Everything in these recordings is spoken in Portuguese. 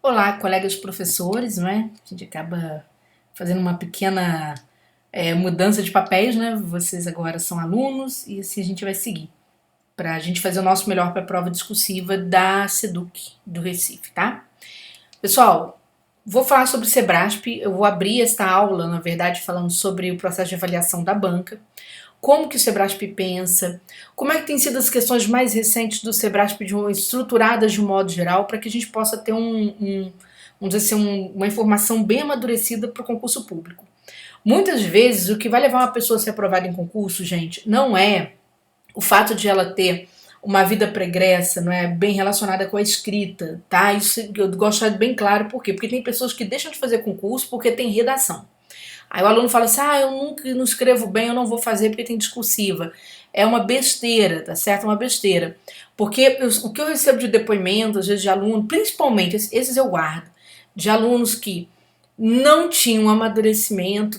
Olá, colegas professores, não é? A gente acaba fazendo uma pequena mudança de papéis, né? Vocês agora são alunos e assim a gente vai seguir para a gente fazer o nosso melhor para a prova discursiva da SEDUC do Recife, tá? Pessoal, vou falar sobre o Sebrasp, eu vou abrir esta aula, na verdade, falando sobre o processo de avaliação da banca, como que o Sebrasp pensa, como é que tem sido as questões mais recentes do Sebrasp estruturadas de um modo geral, para que a gente possa ter vamos dizer assim, uma informação bem amadurecida para o concurso público. Muitas vezes, o que vai levar uma pessoa a ser aprovada em concurso, gente, não é o fato de ela ter uma vida pregressa, não é bem relacionada com a escrita, tá? Isso eu gosto de deixar bem claro, por quê? Porque tem pessoas que deixam de fazer concurso porque tem redação. Aí o aluno fala assim, eu nunca não escrevo bem, eu não vou fazer porque tem discursiva. É uma besteira, tá certo? É uma besteira. Porque o que eu recebo de depoimento, às vezes de aluno, principalmente, esses eu guardo, de alunos que não tinham um amadurecimento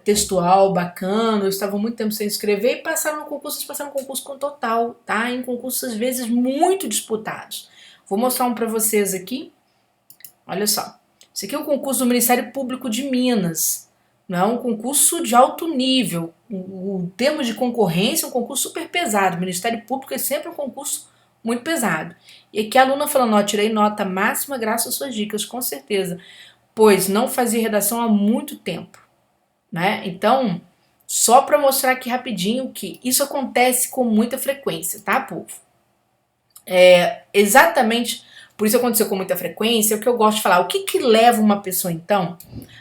textual bacana, estavam muito tempo sem escrever e passaram no concurso, passaram no concurso com total, tá? Em concursos às vezes muito disputados. Vou mostrar um para vocês aqui. Olha só. Esse aqui é o concurso do Ministério Público de Minas. Não é um concurso de alto nível. O termo de concorrência é um concurso super pesado. O Ministério Público é sempre um concurso muito pesado. E aqui a aluna falando, tirei nota máxima graças às suas dicas, com certeza. Pois não fazia redação há muito tempo. Né? Então, só para mostrar aqui rapidinho que isso acontece com muita frequência, tá, povo? Exatamente por isso aconteceu com muita frequência, é o que eu gosto de falar. O que leva uma pessoa, então,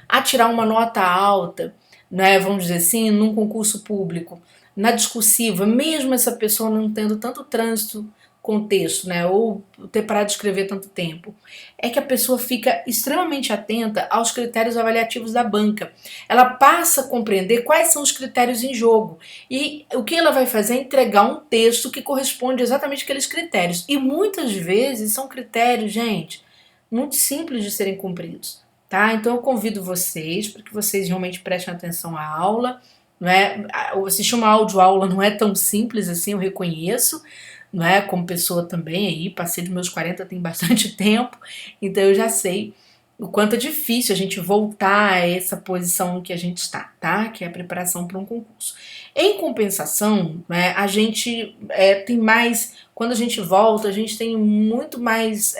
a tirar uma nota alta, né, vamos dizer assim, num concurso público, na discursiva, mesmo essa pessoa não tendo tanto trânsito com o texto, né, ou ter parado de escrever tanto tempo, é que a pessoa fica extremamente atenta aos critérios avaliativos da banca. Ela passa a compreender quais são os critérios em jogo e o que ela vai fazer é entregar um texto que corresponde exatamente àqueles critérios. E muitas vezes são critérios, gente, muito simples de serem cumpridos. Tá? Então eu convido vocês para que vocês realmente prestem atenção à aula. Não é? Assistir uma audioaula não é tão simples assim, eu reconheço, não é? Como pessoa também aí, passei dos meus 40 tem bastante tempo, então eu já sei o quanto é difícil a gente voltar a essa posição que a gente está, tá? Que é a preparação para um concurso. Em compensação, né, a gente tem mais, quando a gente volta, a gente tem muito mais,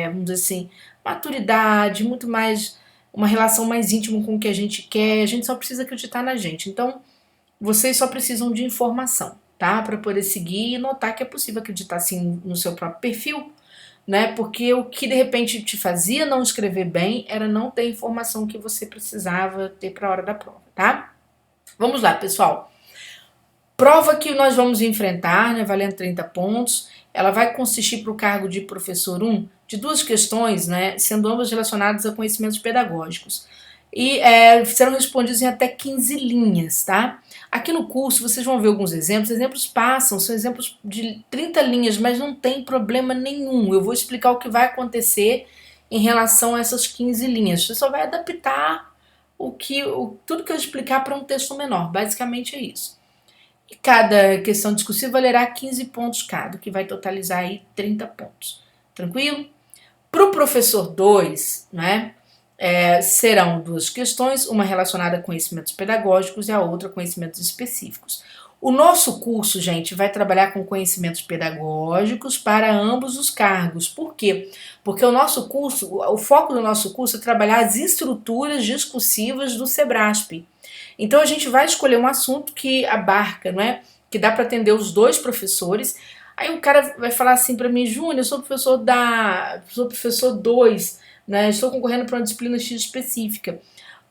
vamos dizer assim, maturidade, muito mais, uma relação mais íntima com o que a gente quer, a gente só precisa acreditar na gente. Então, vocês só precisam de informação, tá? Para poder seguir e notar que é possível acreditar sim no seu próprio perfil, né? Porque o que de repente te fazia não escrever bem era não ter a informação que você precisava ter para a hora da prova, tá? Vamos lá, pessoal. Prova que nós vamos enfrentar, né, valendo 30 pontos, ela vai consistir para o cargo de professor 1 de duas questões, né, sendo ambas relacionadas a conhecimentos pedagógicos. E serão respondidos em até 15 linhas, tá? Aqui no curso vocês vão ver alguns exemplos, exemplos passam, são exemplos de 30 linhas, mas não tem problema nenhum. Eu vou explicar o que vai acontecer em relação a essas 15 linhas. Você só vai adaptar tudo que eu explicar para um texto menor, basicamente é isso. E cada questão discursiva valerá 15 pontos cada, que vai totalizar aí 30 pontos. Tranquilo? Para o professor 2, né, serão duas questões, uma relacionada a conhecimentos pedagógicos e a outra conhecimentos específicos. O nosso curso, gente, vai trabalhar com conhecimentos pedagógicos para ambos os cargos. Por quê? Porque o foco do nosso curso é trabalhar as estruturas discursivas do Sebrasp. Então a gente vai escolher um assunto que abarca, não é? Que dá para atender os dois professores. Aí o cara vai falar assim para mim, Júnior, eu sou professor 2, né? Estou concorrendo para uma disciplina X específica.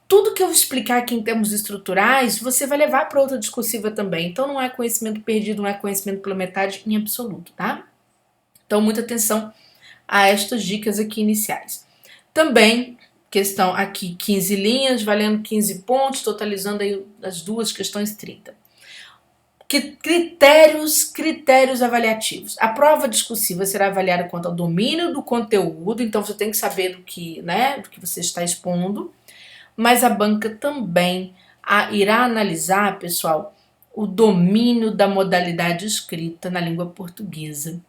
Tudo que eu explicar aqui em termos estruturais, você vai levar para outra discursiva também. Então não é conhecimento perdido, não é conhecimento pela metade em absoluto, tá? Então muita atenção a estas dicas aqui iniciais. Também questão aqui 15 linhas, valendo 15 pontos, totalizando aí as duas questões 30. Critérios avaliativos. A prova discursiva será avaliada quanto ao domínio do conteúdo, então você tem que saber do que você está expondo, mas a banca também irá analisar, pessoal, o domínio da modalidade escrita na língua portuguesa.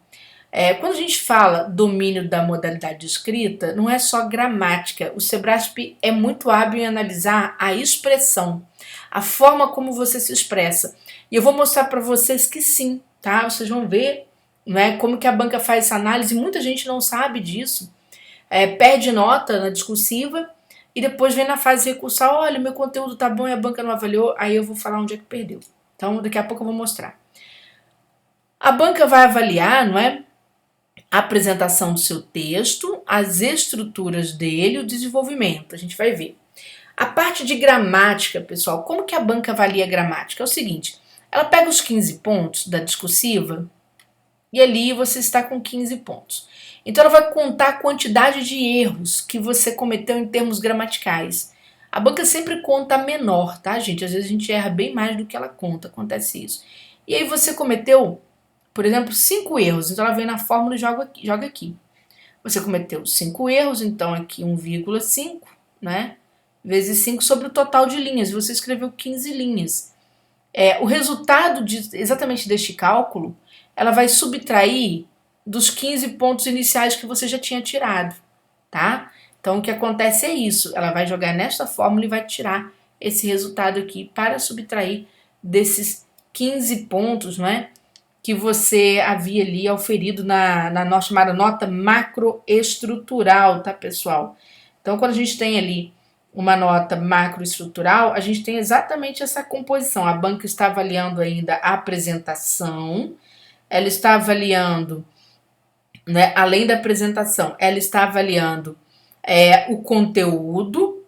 Quando a gente fala domínio da modalidade de escrita, não é só gramática. O Sebrasp é muito hábil em analisar a expressão, a forma como você se expressa. E eu vou mostrar para vocês que sim, tá? Vocês vão ver, né, como que a banca faz essa análise. Muita gente não sabe disso. Perde nota na discursiva e depois vem na fase recursal, olha, meu conteúdo tá bom e a banca não avaliou, aí eu vou falar onde é que perdeu. Então, daqui a pouco eu vou mostrar. A banca vai avaliar, não é? A apresentação do seu texto, as estruturas dele, o desenvolvimento. A gente vai ver. A parte de gramática, pessoal, como que a banca avalia a gramática? É o seguinte, ela pega os 15 pontos da discursiva e ali você está com 15 pontos. Então ela vai contar a quantidade de erros que você cometeu em termos gramaticais. A banca sempre conta a menor, tá, gente? Às vezes a gente erra bem mais do que ela conta, acontece isso. E aí você cometeu, por exemplo, 5 erros. Então ela vem na fórmula e joga aqui. Você cometeu 5 erros, então aqui 1,5, né? Vezes 5 sobre o total de linhas. Você escreveu 15 linhas. O resultado exatamente deste cálculo, ela vai subtrair dos 15 pontos iniciais que você já tinha tirado, tá? Então o que acontece é isso, ela vai jogar nesta fórmula e vai tirar esse resultado aqui para subtrair desses 15 pontos, né, que você havia ali auferido na nossa chamada nota macroestrutural, tá, pessoal? Então quando a gente tem ali uma nota macroestrutural, a gente tem exatamente essa composição. A banca está avaliando ainda a apresentação, ela está avaliando, né, além da apresentação, ela está avaliando o conteúdo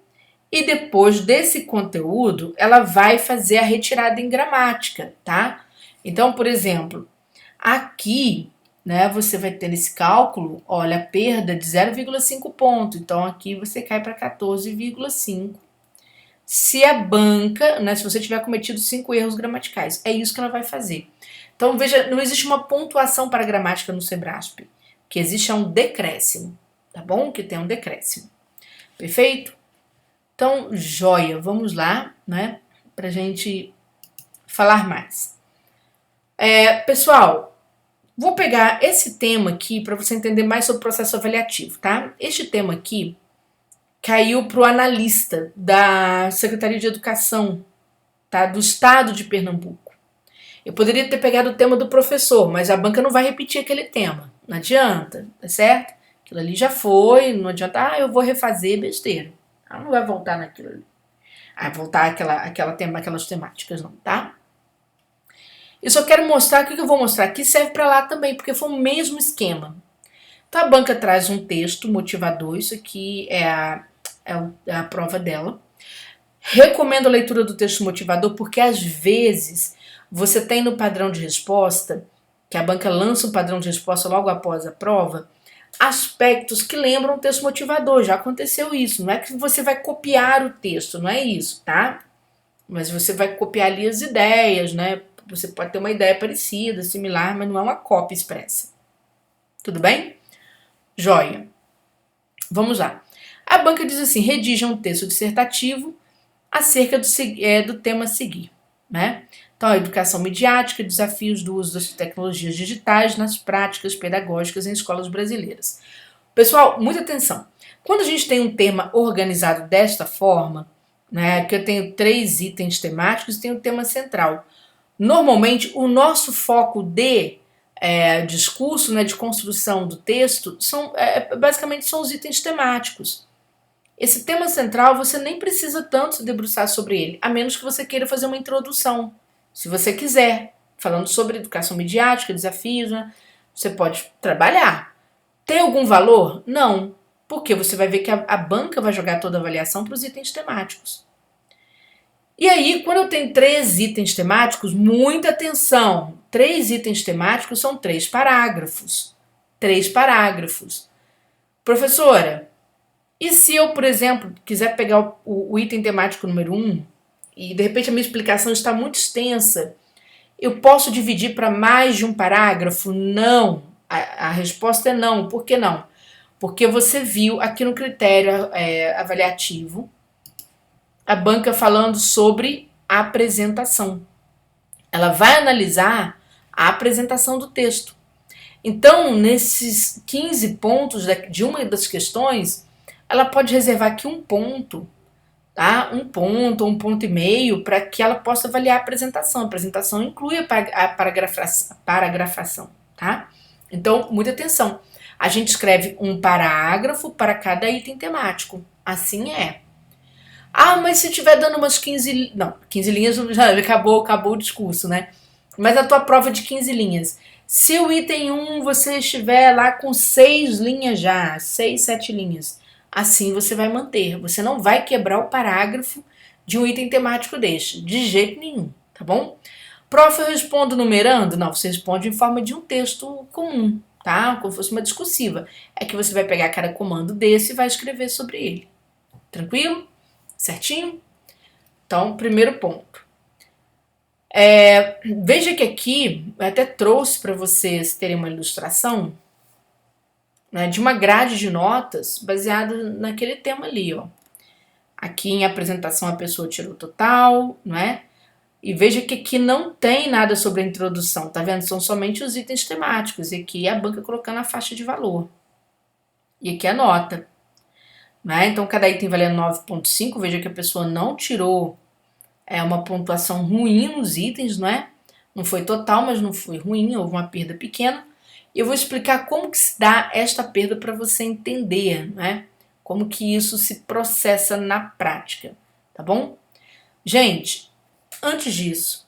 e depois desse conteúdo ela vai fazer a retirada em gramática, tá? Então, por exemplo, aqui, né, você vai ter nesse cálculo, olha, a perda de 0,5 ponto, então aqui você cai para 14,5. Se a banca, né, se você tiver cometido 5 erros gramaticais, é isso que ela vai fazer. Então, veja, não existe uma pontuação para a gramática no Sebrasp. Que existe um decréscimo, tá bom? Que tem um decréscimo. Perfeito? Então, joia, vamos lá, né? Pra gente falar mais. Pessoal, vou pegar esse tema aqui para você entender mais sobre o processo avaliativo, tá? Este tema aqui caiu para o analista da Secretaria de Educação, tá? Do Estado de Pernambuco. Eu poderia ter pegado o tema do professor, mas a banca não vai repetir aquele tema. Não adianta, tá certo? Aquilo ali já foi, não adianta, eu vou refazer besteira. Ela não vai voltar naquilo ali. Voltar aquelas temáticas, não, tá? Eu só quero mostrar, o que eu vou mostrar aqui serve para lá também, porque foi o mesmo esquema. Então a banca traz um texto motivador, isso aqui é a prova dela. Recomendo a leitura do texto motivador, porque às vezes você tem no padrão de resposta, que a banca lança um padrão de resposta logo após a prova, aspectos que lembram o texto motivador. Já aconteceu isso. Não é que você vai copiar o texto, não é isso, tá? Mas você vai copiar ali as ideias, né? Você pode ter uma ideia parecida, similar, mas não é uma cópia expressa. Tudo bem? Joia. Vamos lá. A banca diz assim, redija um texto dissertativo acerca do tema a seguir, né? Então, a educação midiática, desafios do uso das tecnologias digitais nas práticas pedagógicas em escolas brasileiras. Pessoal, muita atenção. Quando a gente tem um tema organizado desta forma, né, que eu tenho 3 itens temáticos e tem um tema central. Normalmente, o nosso foco de discurso, né, de construção do texto, basicamente são os itens temáticos. Esse tema central, você nem precisa tanto se debruçar sobre ele, a menos que você queira fazer uma introdução. Se você quiser, falando sobre educação midiática, desafios, né, você pode trabalhar. Tem algum valor? Não, porque você vai ver que a banca vai jogar toda a avaliação para os itens temáticos. E aí, quando eu tenho 3 itens temáticos, muita atenção. 3 itens temáticos são 3 parágrafos. 3 parágrafos. Professora, e se eu, por exemplo, quiser pegar o item temático número 1 e de repente a minha explicação está muito extensa, eu posso dividir para mais de um parágrafo? Não. A resposta é não. Por que não? Porque você viu aqui no critério avaliativo a banca falando sobre a apresentação. Ela vai analisar a apresentação do texto. Então, nesses 15 pontos de uma das questões, ela pode reservar aqui um ponto, tá? Um ponto ou um ponto e meio para que ela possa avaliar a apresentação. A apresentação inclui a paragrafação, tá? Então, muita atenção. A gente escreve um parágrafo para cada item temático. Assim é. Ah, mas se tiver dando umas 15... Não, 15 linhas já acabou o discurso, né? Mas a tua prova de 15 linhas. Se o item 1 você estiver lá com 6 linhas já, 6, 7 linhas, assim você vai manter. Você não vai quebrar o parágrafo de um item temático deste, de jeito nenhum, tá bom? Prof, eu respondo numerando? Não, você responde em forma de um texto comum, tá? Como se fosse uma discursiva. É que você vai pegar cada comando desse e vai escrever sobre ele. Tranquilo? Certinho? Então, primeiro ponto. Veja que aqui eu até trouxe para vocês terem uma ilustração, né, de uma grade de notas baseada naquele tema ali, ó. Aqui em apresentação a pessoa tirou o total, não é? E veja que aqui não tem nada sobre a introdução, tá vendo? São somente os itens temáticos. E aqui a banca colocando a faixa de valor. E aqui a nota. Né? Então cada item valendo 9,5. Veja que a pessoa não tirou uma pontuação ruim nos itens, não é? Não foi total, mas não foi ruim, houve uma perda pequena. E eu vou explicar como que se dá esta perda para você entender, né? Como que isso se processa na prática, tá bom? Gente, antes disso,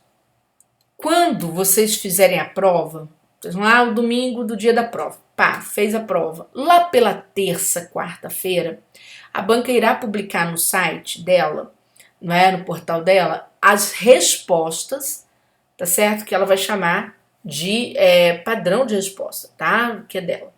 quando vocês fizerem a prova, vocês vão lá o domingo do dia da prova, pá, fez a prova. Lá pela terça, quarta-feira, a banca irá publicar no site dela, não é, no portal dela, as respostas, tá certo? Que ela vai chamar de padrão de resposta, tá? Que é dela.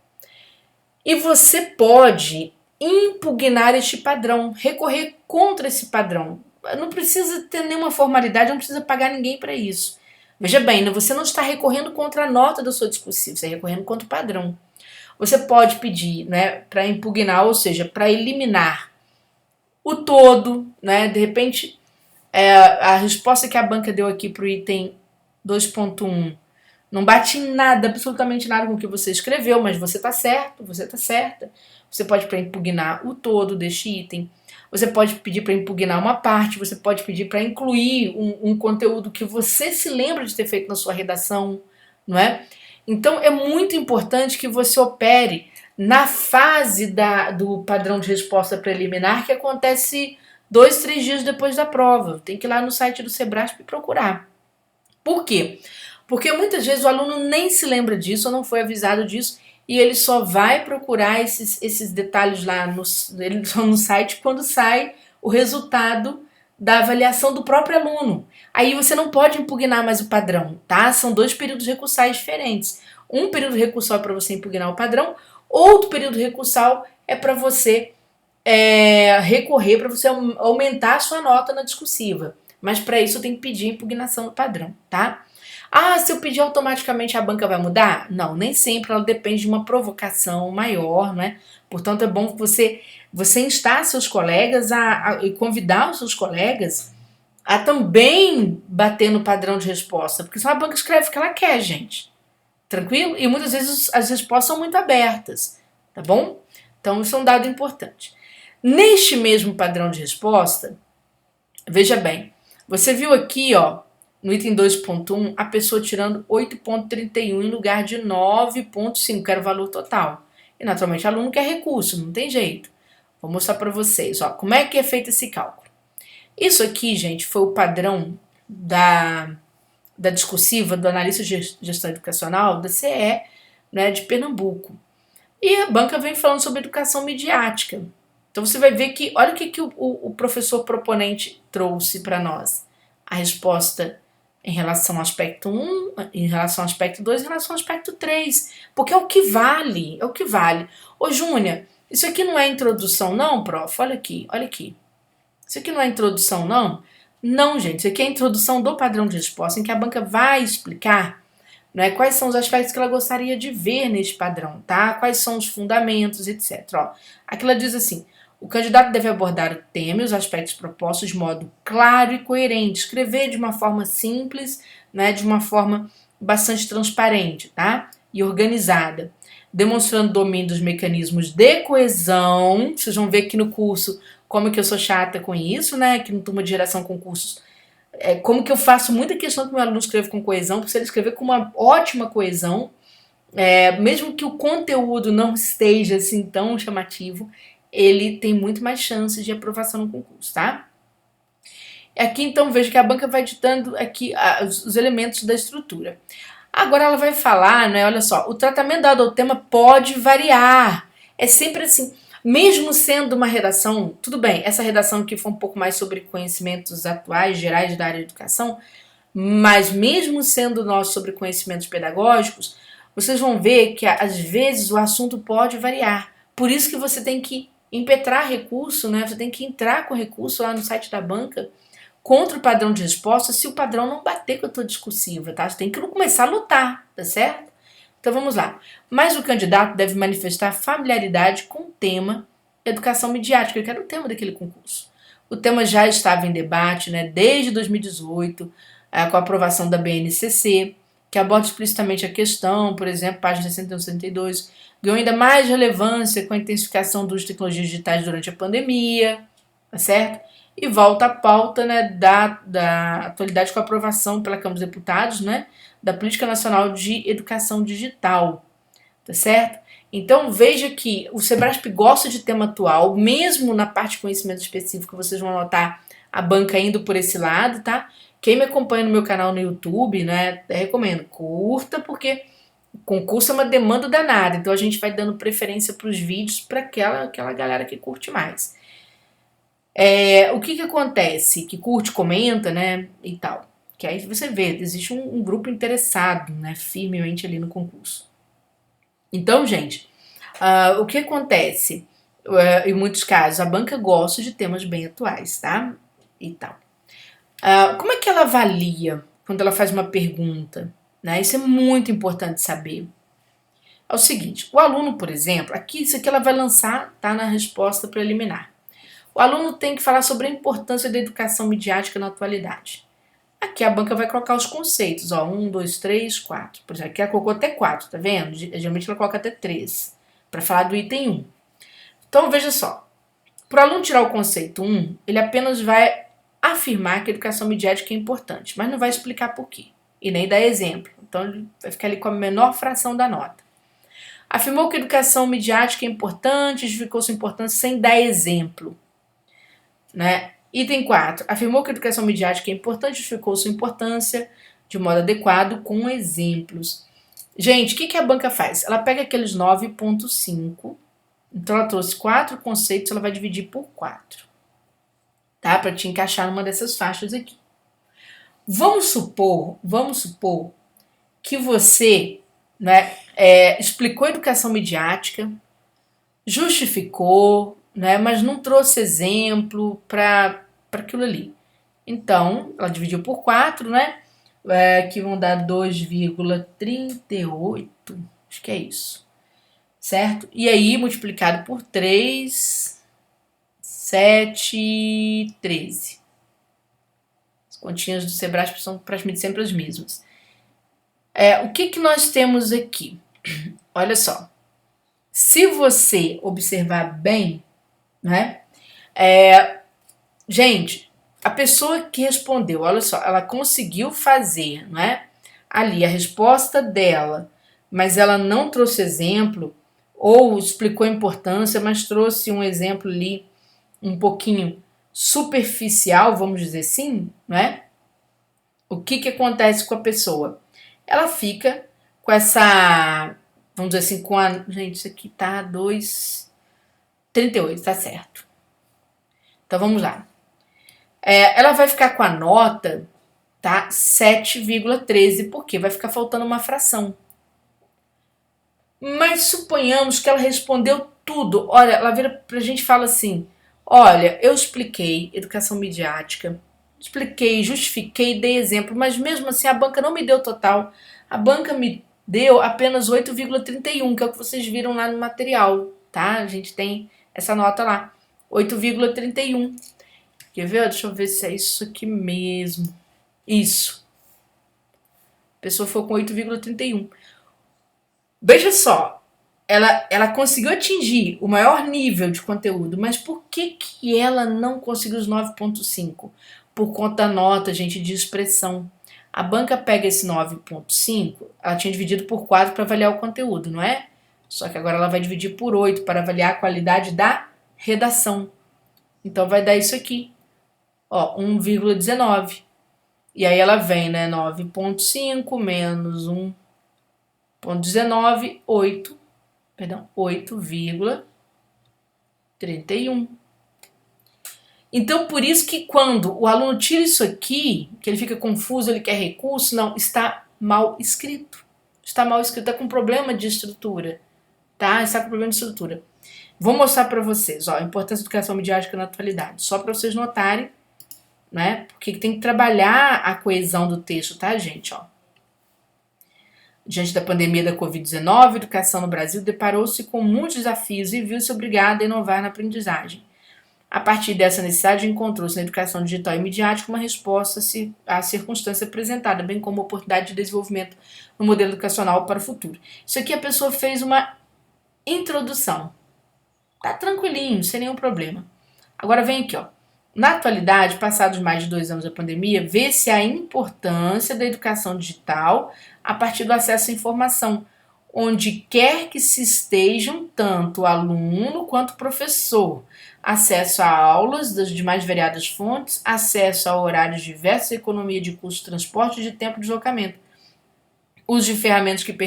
E você pode impugnar este padrão, recorrer contra esse padrão. Não precisa ter nenhuma formalidade, não precisa pagar ninguém para isso. Veja bem, você não está recorrendo contra a nota da sua discursiva, você está recorrendo contra o padrão. Você pode pedir, né, para impugnar, ou seja, para eliminar o todo, né? De repente, a resposta que a banca deu aqui para o item 2.1 não bate em nada, absolutamente nada com o que você escreveu, mas você está certo, você está certa. Você pode para impugnar o todo deste item. Você pode pedir para impugnar uma parte, você pode pedir para incluir um conteúdo que você se lembra de ter feito na sua redação, não é? Então é muito importante que você opere na fase do padrão de resposta preliminar, que acontece 2, 3 dias depois da prova. Tem que ir lá no site do Sebrasp e procurar. Por quê? Porque muitas vezes o aluno nem se lembra disso, ou não foi avisado disso, e ele só vai procurar esses detalhes lá no site quando sai o resultado da avaliação do próprio aluno. Aí você não pode impugnar mais o padrão, tá? São 2 períodos recursais diferentes. Um período recursal é para você impugnar o padrão, outro período recursal é para você recorrer, para você aumentar a sua nota na discursiva. Mas para isso eu tenho que pedir a impugnação do padrão, tá? Ah, se eu pedir automaticamente a banca vai mudar? Não, nem sempre, ela depende de uma provocação maior, né? Portanto, é bom que você instar seus colegas e convidar os seus colegas a também bater no padrão de resposta, porque senão a banca escreve o que ela quer, gente. Tranquilo? E muitas vezes as respostas são muito abertas, tá bom? Então, isso é um dado importante. Neste mesmo padrão de resposta, veja bem, você viu aqui, ó, no item 2.1, a pessoa tirando 8,31 em lugar de 9,5, que era o valor total. E, naturalmente, o aluno quer recurso, não tem jeito. Vou mostrar para vocês, ó, como é que é feito esse cálculo. Isso aqui, gente, foi o padrão da discursiva do analista de gestão educacional, da CE, né, de Pernambuco. E a banca vem falando sobre educação midiática. Então, você vai ver que, olha o que o professor proponente trouxe para nós. A resposta em relação ao aspecto 1, em relação ao aspecto 2, em relação ao aspecto 3. Porque é o que vale, é o que vale. Ô, Júnia, isso aqui não é introdução não, prof? Olha aqui, olha aqui. Isso aqui não é introdução não? Não, gente, isso aqui é a introdução do padrão de resposta, em que a banca vai explicar, né, quais são os aspectos que ela gostaria de ver neste padrão, tá? Quais são os fundamentos, etc. Ó, aqui ela diz assim: o candidato deve abordar o tema e os aspectos propostos de modo claro e coerente, escrever de uma forma simples, né, de uma forma bastante transparente, tá? e organizada, demonstrando domínio dos mecanismos de coesão. Vocês vão ver aqui no curso como que eu sou chata com isso, né? Aqui no Turma de Geração Concursos, como que eu faço muita questão que o meu aluno escreva com coesão, porque se ele escrever com uma ótima coesão, mesmo que o conteúdo não esteja assim tão chamativo, ele tem muito mais chances de aprovação no concurso, tá? Aqui então veja que a banca vai ditando aqui os elementos da estrutura. Agora ela vai falar, né? Olha só, o tratamento dado ao tema pode variar. É sempre assim, mesmo sendo uma redação, tudo bem, essa redação aqui foi um pouco mais sobre conhecimentos atuais, gerais da área de educação, mas mesmo sendo nós sobre conhecimentos pedagógicos, vocês vão ver que às vezes o assunto pode variar. Por isso que você tem que impetrar recurso, né? Você tem que entrar com recurso lá no site da banca contra o padrão de resposta se o padrão não bater com a tua discursiva, tá? Você tem que começar a lutar, tá certo? Então vamos lá. Mas o candidato deve manifestar familiaridade com o tema educação midiática, que era o tema daquele concurso. O tema já estava em debate, né, desde 2018, com a aprovação da BNCC, que aborda explicitamente a questão, por exemplo, página 61 e 62, ganhou ainda mais relevância com a intensificação das tecnologias digitais durante a pandemia, tá certo? E volta à pauta, né, da atualidade com a aprovação pela Câmara dos Deputados, né, da Política Nacional de Educação Digital, tá certo? Então veja que o Sebrasp gosta de tema atual, mesmo na parte de conhecimento específico, vocês vão notar a banca indo por esse lado, tá? Quem me acompanha no meu canal no YouTube, né, recomendo, curta, porque concurso é uma demanda danada, então a gente vai dando preferência para os vídeos para aquela galera que curte mais. O que acontece? Que curte, comenta, né, e tal. Que aí você vê, existe um grupo interessado, né, firmemente ali no concurso. Então, gente, o que acontece? Em muitos casos, a banca gosta de temas bem atuais, tá? E tal. Como é que ela avalia quando ela faz uma pergunta? Né? Isso é muito importante saber. É o seguinte, o aluno, por exemplo, isso aqui ela vai lançar, tá, na resposta preliminar. O aluno tem que falar sobre a importância da educação midiática na atualidade. Aqui a banca vai colocar os conceitos, ó, 1, 2, 3, 4. Por exemplo, aqui ela colocou até 4, tá vendo? Geralmente ela coloca até 3, para falar do item 1. Então, veja só. Para o aluno tirar o conceito 1, ele apenas vai afirmar que a educação midiática é importante, mas não vai explicar por quê, e nem dar exemplo. Então, ele vai ficar ali com a menor fração da nota. Afirmou que a educação midiática é importante, justificou sua importância sem dar exemplo. Né? Item 4. Afirmou que a educação midiática é importante, justificou sua importância de modo adequado com exemplos. Gente, o que a banca faz? Ela pega aqueles 9.5, então ela trouxe 4 conceitos, ela vai dividir por 4, tá? Para te encaixar numa dessas faixas aqui. Vamos supor que você, né, explicou a educação midiática, justificou, né, mas não trouxe exemplo para aquilo ali. Então, ela dividiu por 4, né, que vão dar 2,38, acho que é isso, certo? E aí, multiplicado por 3, 7, 13. As continhas do Sebrasp são praticamente sempre as mesmas. O que nós temos aqui? Olha só. Se você observar bem, né? Gente, a pessoa que respondeu, olha só, ela conseguiu fazer, né? Ali a resposta dela, mas ela não trouxe exemplo, ou explicou a importância, mas trouxe um exemplo ali um pouquinho superficial, vamos dizer assim, né? O que acontece com a pessoa? Ela fica com essa, vamos dizer assim, com a... Gente, isso aqui tá 2,38, tá certo. Então vamos lá. Ela vai ficar com a nota, tá? 7,13, porque vai ficar faltando uma fração. Mas suponhamos que ela respondeu tudo. Olha, ela vira pra gente e fala assim: olha, eu expliquei educação midiática, expliquei, justifiquei, dei exemplo, mas mesmo assim a banca não me deu total. A banca me deu apenas 8,31, que é o que vocês viram lá no material, tá? A gente tem essa nota lá, 8,31. Quer ver? Deixa eu ver se é isso aqui mesmo. Isso. A pessoa foi com 8,31. Veja só, ela conseguiu atingir o maior nível de conteúdo, mas por que ela não conseguiu os 9,5? Por conta da nota, gente, de expressão. A banca pega esse 9,5, ela tinha dividido por 4 para avaliar o conteúdo, não é? Só que agora ela vai dividir por 8 para avaliar a qualidade da redação. Então vai dar isso aqui, ó, 1,19. E aí ela vem, né, 9,5 menos 1,19, 8,31. Então, por isso que quando o aluno tira isso aqui, que ele fica confuso, ele quer recurso, não, está mal escrito. Está mal escrito, está com problema de estrutura, tá? Está com problema de estrutura. Vou mostrar para vocês, ó, a importância da educação midiática na atualidade, só para vocês notarem, né? Porque tem que trabalhar a coesão do texto, tá, gente, ó. Diante da pandemia da Covid-19, a educação no Brasil deparou-se com muitos desafios e viu-se obrigada a inovar na aprendizagem. A partir dessa necessidade, encontrou-se na educação digital e midiática uma resposta à circunstância apresentada, bem como oportunidade de desenvolvimento no modelo educacional para o futuro. Isso aqui a pessoa fez uma introdução. Tá tranquilinho, sem nenhum problema. Agora vem aqui, ó. Na atualidade, passados mais de 2 anos da pandemia, vê-se a importância da educação digital a partir do acesso à informação, onde quer que se estejam tanto o aluno quanto o professor. Acesso a aulas das mais variadas fontes, acesso a horários diversos, economia de custo, transporte e de tempo de deslocamento. Uso de ferramentas que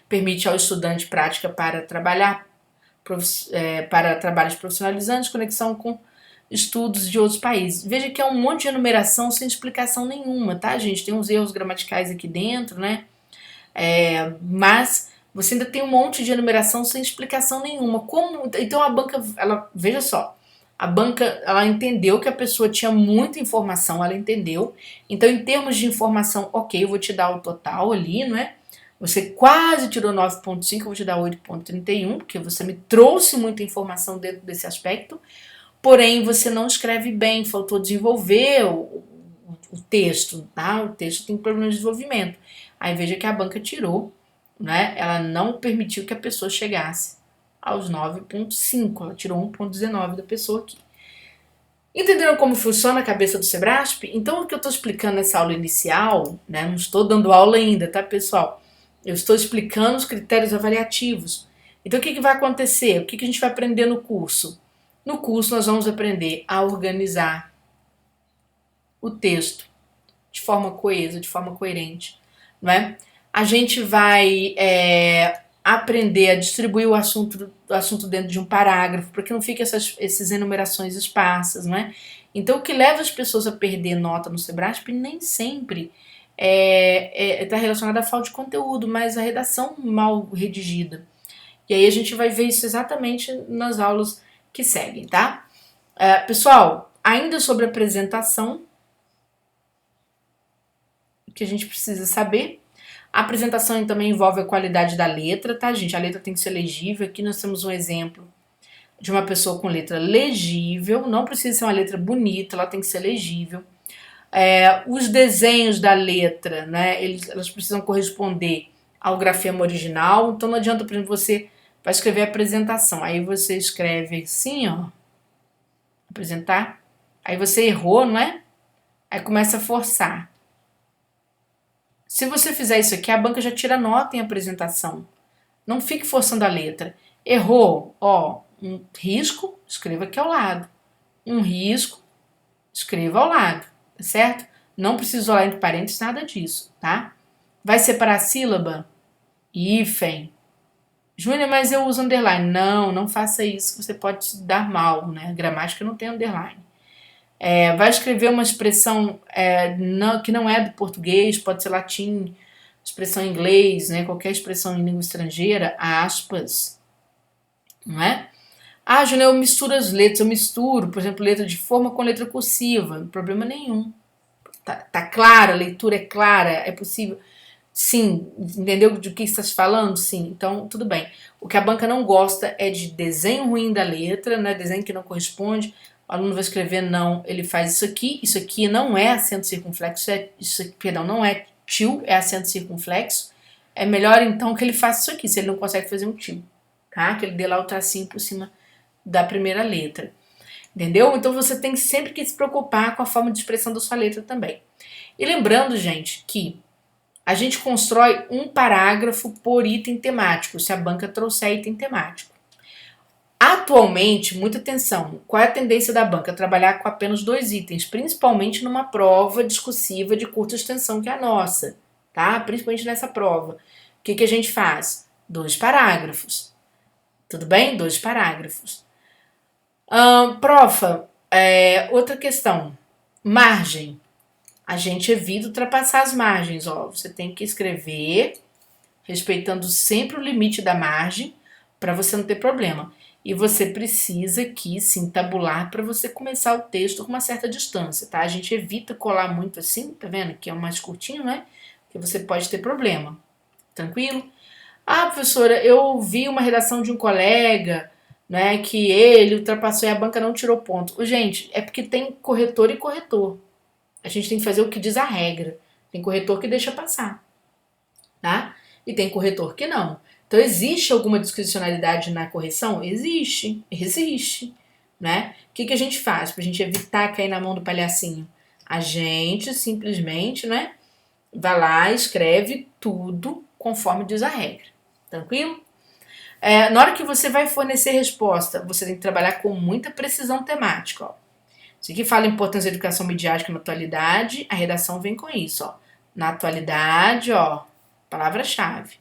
permite ao estudante prática para trabalhar, para trabalhos profissionalizantes, conexão com estudos de outros países. Veja que é um monte de enumeração sem explicação nenhuma, tá, gente? Tem uns erros gramaticais aqui dentro, né? Mas você ainda tem um monte de enumeração sem explicação nenhuma. Então a banca, veja só, a banca, ela entendeu que a pessoa tinha muita informação, ela entendeu. Então, em termos de informação, ok, eu vou te dar o total ali, não é? Você quase tirou 9,5, eu vou te dar 8,31, porque você me trouxe muita informação dentro desse aspecto. Porém, você não escreve bem, faltou desenvolver o texto, tá? O texto tem problema de desenvolvimento. Aí veja que a banca tirou, né? Ela não permitiu que a pessoa chegasse aos 9,5, ela tirou 1,19 da pessoa aqui. Entenderam como funciona a cabeça do Sebrasp? Então, o que eu estou explicando nessa aula inicial, né? Não estou dando aula ainda, tá, pessoal? Eu estou explicando os critérios avaliativos. Então, o que vai acontecer? O que a gente vai aprender no curso? No curso, nós vamos aprender a organizar o texto de forma coesa, de forma coerente, não é? A gente vai aprender a distribuir o assunto dentro de um parágrafo, para que não fique essas enumerações esparsas, não é? Então, o que leva as pessoas a perder nota no Sebrasp nem sempre está relacionado à falta de conteúdo, mas à redação mal redigida. E aí a gente vai ver isso exatamente nas aulas que seguem, tá? Pessoal, ainda sobre apresentação, o que a gente precisa saber. A apresentação também envolve a qualidade da letra, tá, gente? A letra tem que ser legível. Aqui nós temos um exemplo de uma pessoa com letra legível. Não precisa ser uma letra bonita, ela tem que ser legível. Os desenhos da letra, né? Elas precisam corresponder ao grafema original. Então não adianta, por exemplo, você vai escrever a apresentação. Aí você escreve assim, ó. Apresentar. Aí você errou, não é? Aí começa a forçar. Se você fizer isso aqui, a banca já tira nota em apresentação. Não fique forçando a letra. Errou, ó, um risco, escreva aqui ao lado. Um risco, escreva ao lado, tá certo? Não precisa isolar entre parênteses, nada disso, tá? Vai separar a sílaba? Hífen. Júnior, mas eu uso underline. Não faça isso, você pode se dar mal, né? A gramática não tem underline. Vai escrever uma expressão que não é do português, pode ser latim, expressão em inglês, né? Qualquer expressão em língua estrangeira, aspas, não é? Júnior, eu misturo as letras, eu misturo, por exemplo, letra de forma com letra cursiva, problema nenhum. Tá clara, a leitura é clara, é possível. Sim, entendeu de que estás falando? Sim, então tudo bem. O que a banca não gosta é de desenho ruim da letra, né? Desenho que não corresponde. O aluno vai escrever não, ele faz isso aqui não é acento circunflexo, perdão, não é tio, é acento circunflexo. é melhor então que ele faça isso aqui, se ele não consegue fazer um tio, tá? Que ele dê lá o tracinho por cima da primeira letra. Entendeu? Então você tem sempre que se preocupar com a forma de expressão da sua letra também. E lembrando, gente, que a gente constrói um parágrafo por item temático, se a banca trouxer item temático. Atualmente, muita atenção, qual é a tendência da banca? Trabalhar com apenas 2 itens, principalmente numa prova discursiva de curta extensão que é a nossa, tá? Principalmente nessa prova. O que a gente faz? 2 parágrafos. Tudo bem? 2 parágrafos. Profa, outra questão. Margem. A gente evita ultrapassar as margens. Ó. Você tem que escrever respeitando sempre o limite da margem para você não ter problema. E você precisa aqui, sim, tabular para você começar o texto com uma certa distância, tá? A gente evita colar muito assim, tá vendo? Que é o mais curtinho, né? Que você pode ter problema. Tranquilo? Ah, professora, eu vi uma redação de um colega, né, que ele ultrapassou e a banca não tirou ponto. Gente, é porque tem corretor e corretor. A gente tem que fazer o que diz a regra. Tem corretor que deixa passar, tá? E tem corretor que não. Então, existe alguma discricionalidade na correção? Existe, né? O que a gente faz pra gente evitar cair na mão do palhacinho? A gente simplesmente, né, vai lá, escreve tudo conforme diz a regra. Tranquilo? Na hora que você vai fornecer resposta, você tem que trabalhar com muita precisão temática. Ó. Isso aqui fala a importância da educação midiática na atualidade, a redação vem com isso. Ó. Na atualidade, ó, palavra-chave.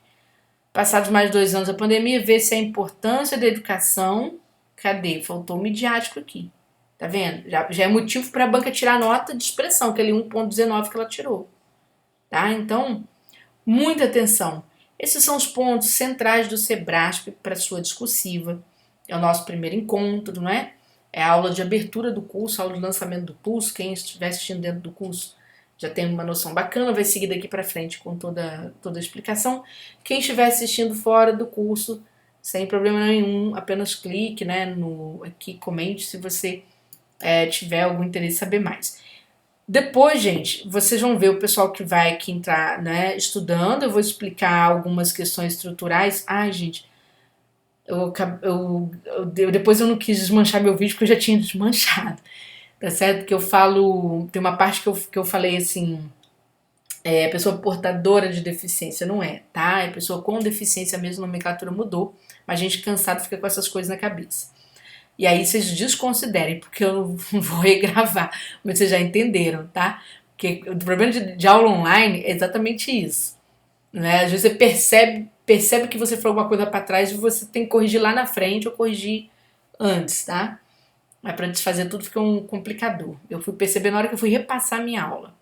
Passados mais de 2 anos da pandemia, vê se a importância da educação. Cadê? Faltou o midiático aqui. Tá vendo? Já é motivo para a banca tirar nota de expressão, aquele 1,19 que ela tirou. Tá? Então, muita atenção. Esses são os pontos centrais do Sebrasp para sua discursiva. É o nosso primeiro encontro, não é? É a aula de abertura do curso, a aula de lançamento do curso. Quem estiver assistindo dentro do curso já tem uma noção bacana, vai seguir daqui para frente com toda a explicação. Quem estiver assistindo fora do curso, sem problema nenhum, apenas clique, né, aqui, comente se você tiver algum interesse em saber mais. Depois, gente, vocês vão ver o pessoal que vai aqui entrar, né, estudando. Eu vou explicar algumas questões estruturais. Ai, gente, depois eu não quis desmanchar meu vídeo porque eu já tinha desmanchado, tá certo? Porque eu falo, tem uma parte que eu falei assim, pessoa portadora de deficiência, não é, tá? É pessoa com deficiência mesmo, a nomenclatura mudou, mas a gente cansado fica com essas coisas na cabeça. E aí vocês desconsiderem, porque eu não vou regravar, mas vocês já entenderam, tá? Porque o problema de aula online é exatamente isso, né? Às vezes você percebe que você foi alguma coisa para trás e você tem que corrigir lá na frente ou corrigir antes, tá? Mas para desfazer tudo fica um complicador. Eu fui perceber na hora que eu fui repassar a minha aula.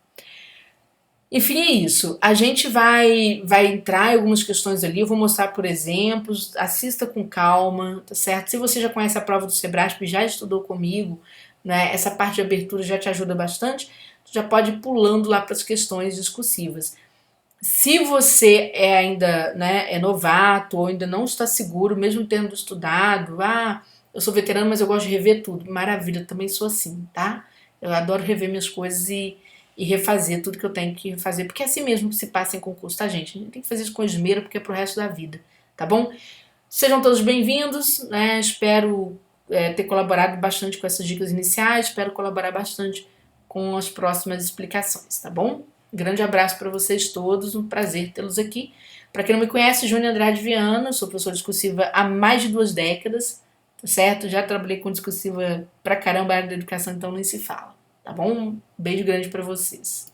Enfim, é isso. A gente vai entrar em algumas questões ali, eu vou mostrar por exemplos, assista com calma, tá certo? Se você já conhece a prova do Sebrasp, já estudou comigo, né? Essa parte de abertura já te ajuda bastante, tu já pode ir pulando lá para as questões discursivas. Se você ainda, né, é novato ou ainda não está seguro, mesmo tendo estudado, eu sou veterano, mas eu gosto de rever tudo. Maravilha, eu também sou assim, tá? Eu adoro rever minhas coisas e refazer tudo que eu tenho que fazer, porque é assim mesmo que se passa em concurso, tá, gente? A gente tem que fazer isso com esmero, porque é pro resto da vida, tá bom? Sejam todos bem-vindos, né? Espero ter colaborado bastante com essas dicas iniciais, espero colaborar bastante com as próximas explicações, tá bom? Grande abraço para vocês todos, um prazer tê-los aqui. Para quem não me conhece, Júnior Andrade Viana, sou professora discursiva há mais de 2 décadas, tá certo? Já trabalhei com discursiva pra caramba na área da educação, então nem se fala, tá bom? Um beijo grande para vocês.